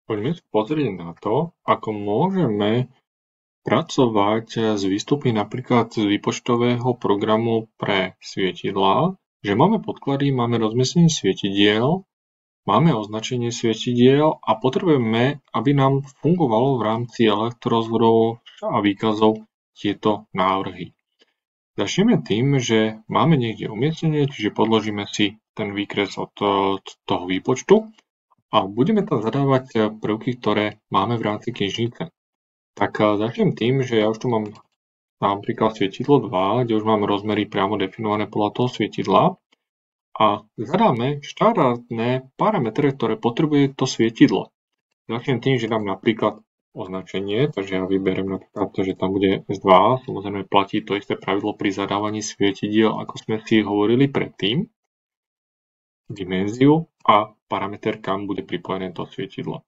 Poďme sa pozrieť na to, ako môžeme pracovať s výstupmi napríklad z výpočtového programu pre svietidlá, že máme podklady, máme rozmiestnenie svietidiel, máme označenie svietidiel a potrebujeme, aby nám fungovalo v rámci elektrozvodov a výkazov tieto návrhy. Začneme tým, že máme niekde umiestnenie, čiže podložíme si ten výkres od toho výpočtu a budeme tam zadávať prvky, ktoré máme v rámci knižnice. Tak začnem tým, že ja už tu mám napríklad svietidlo 2, kde už mám rozmery priamo definované podľa toho svietidla a zadáme štandardné parametre, ktoré potrebuje to svietidlo. Začnem tým, že dám napríklad označenie, takže ja vyberiem napríklad to, že tam bude S2, samozrejme platí to isté pravidlo pri zadávaní svietidiel, ako sme si hovorili predtým, dimenziu a parameter, kam bude pripojené to svietidlo.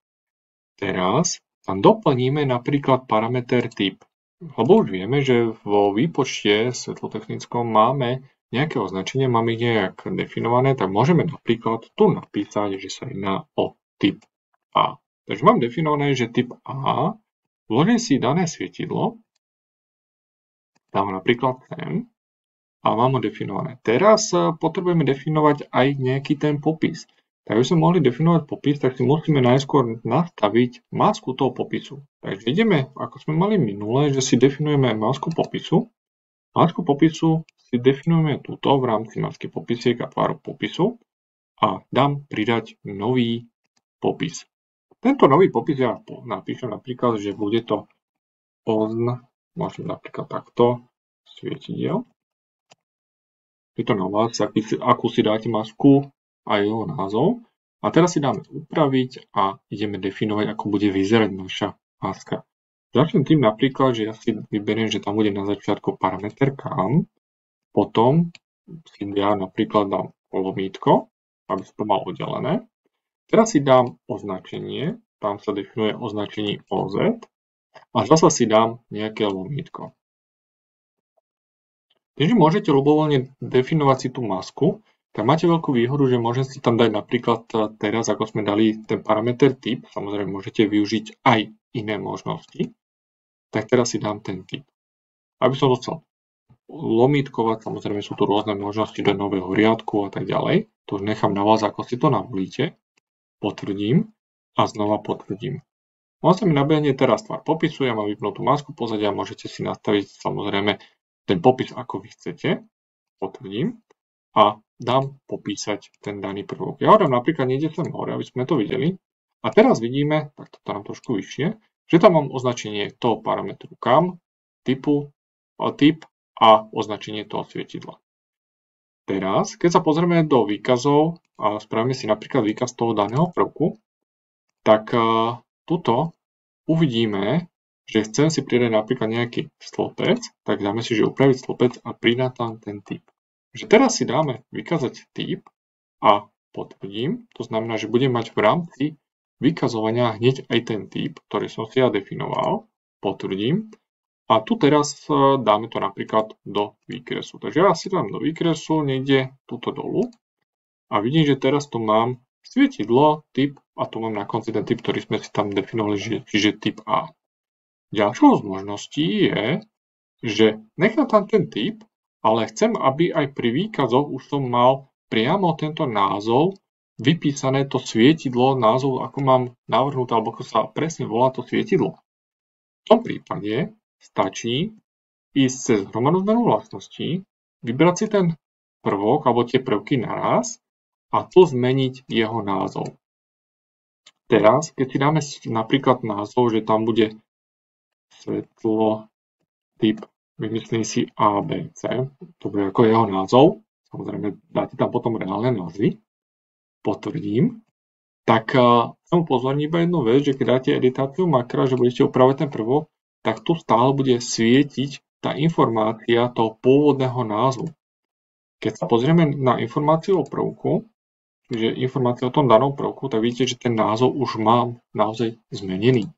Teraz tam doplníme napríklad parameter typ, lebo už vieme, že vo výpočte svetlotechnickom máme nejaké označenie, máme ich nejak definované, tak môžeme napríklad tu napísať, že sa jedná o typ A. Takže mám definované, že typ A, vložím si dané svietidlo, dám napríklad sem a mám ho definované. Teraz potrebujeme definovať aj nejaký ten popis. Tak aby sme mohli definovať popis, tak si musíme najskôr nastaviť masku toho popisu. Takže ideme, ako sme mali minule, že si definujeme masku popisu. Masku popisu si definujeme túto v rámci masky popisiek a tváru popisu a dám pridať nový popis. Tento nový popis ja napíšem napríklad, že bude to možno napríklad takto, svietidiel. Je to na vás, akú si dáte masku a jeho názov. A teraz si dáme upraviť a ideme definovať, ako bude vyzerať naša maska. Začnem tým napríklad, že ja si vyberiem, že tam bude na začiatku parameter kam, potom si ja napríklad dám lomítko, aby sa to malo oddelené. Teraz si dám označenie, tam sa definuje označenie OZ a zase si dám nejaké lomítko. Takže môžete ľubovoľne definovať si tú masku, tak máte veľkú výhodu, že môžem si tam dať napríklad teraz, ako sme dali ten parameter typ, samozrejme môžete využiť aj iné možnosti, tak teraz si dám ten typ. Aby som dostal lomítkovať, samozrejme sú tu rôzne možnosti do nového riadku a tak ďalej, to už nechám na vás, ako si to navolíte, potvrdím a znova potvrdím. On sa mi nabehne teraz tvár popisu, ja mám vypnutú masku pozadia, môžete si nastaviť samozrejme ten popis, ako vy chcete, potvrdím a dám popísať ten daný prvok. Ja ho dám napríklad niekde sem hore, aby sme to videli. A teraz vidíme, tak to dám trošku vyššie, že tam mám označenie toho parametru kam, typ a označenie toho svietidla. Teraz, keď sa pozrieme do výkazov a spravíme si napríklad výkaz toho daného prvku, tak tuto uvidíme, že chcem si pridať napríklad nejaký stĺpec, tak dáme si, že upraviť stĺpec a pridať tam ten typ. Že teraz si dáme vykázať typ a potvrdím, to znamená, že budem mať v rámci vykazovania hneď aj ten typ, ktorý som si ja definoval, potvrdím a tu teraz dáme to napríklad do výkresu. Takže ja si dám do výkresu niekde túto dolu a vidím, že teraz tu mám svietidlo, typ a tu mám na konci ten typ, ktorý sme si tam definovali, čiže typ A. Ďalšou z možností je, že nechám tam ten typ, ale chcem, aby aj pri výkazoch už som mal priamo tento názov, vypísané to svietidlo, názov, ako mám navrhnúť, alebo ako sa presne volá to svietidlo. V tom prípade stačí ísť cez hromadnú zmenu vlastností, vybrať si ten prvok alebo tie prvky naraz a tu zmeniť jeho názov. Teraz, keď si dáme napríklad názov, že tam bude svetlo typ, vymyslím si ABC, to bude ako jeho názov, samozrejme dáte tam potom reálne názvy, potvrdím, tak chcem upozorniť iba jednu vec, že keď dáte editáciu makra, že budete upravať ten prvok, tak tu stále bude svietiť tá informácia toho pôvodného názvu. Keď sa pozrieme na informáciu o prvku, čiže informáciu o tom danom prvku, tak vidíte, že ten názov už mám naozaj zmenený.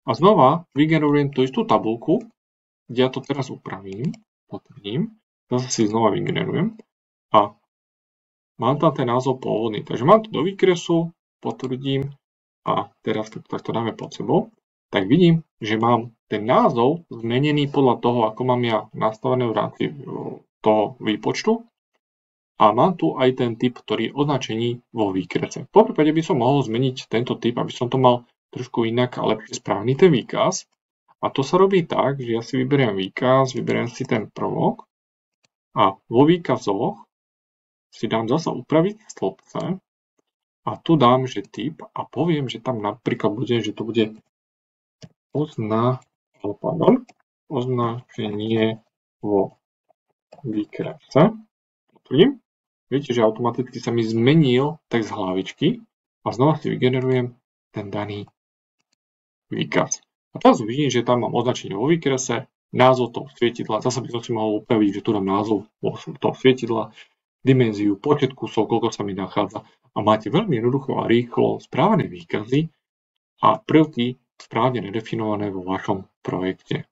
A znova vygenerujem tú istú tabuľku, kde ja to teraz upravím, potvrdím, zase si znova vygenerujem a mám tam ten názov pôvodný. Takže mám to do výkresu, potvrdím a teraz keď to takto dáme pod sebou, tak vidím, že mám ten názov zmenený podľa toho, ako mám ja nastavené v rámci toho výpočtu a mám tu aj ten typ, ktorý je označený vo výkrese. Po prípade by som mohol zmeniť tento typ, aby som to mal trošku inak a lepšie správny ten výkaz. A to sa robí tak, že ja si vyberiem výkaz, vyberiem si ten prvok a vo výkazoch si dám zasa upraviť stĺpce a tu dám, že typ a poviem, že tam napríklad bude, že to bude označenie vo výkrese. Potvrdím. Vidíte, že automaticky sa mi zmenil text hlavičky a znova si vygenerujem ten daný výkaz. A teraz vidím, že tam mám označenie vo výkrese, názov toho svietidla, zase by som si mohol upraviť, že tu dám názov toho svietidla, dimenziu, počet kusov, koľko sa mi nachádza a máte veľmi jednoducho a rýchlo správané výkazy a prvky správne nedefinované vo vašom projekte.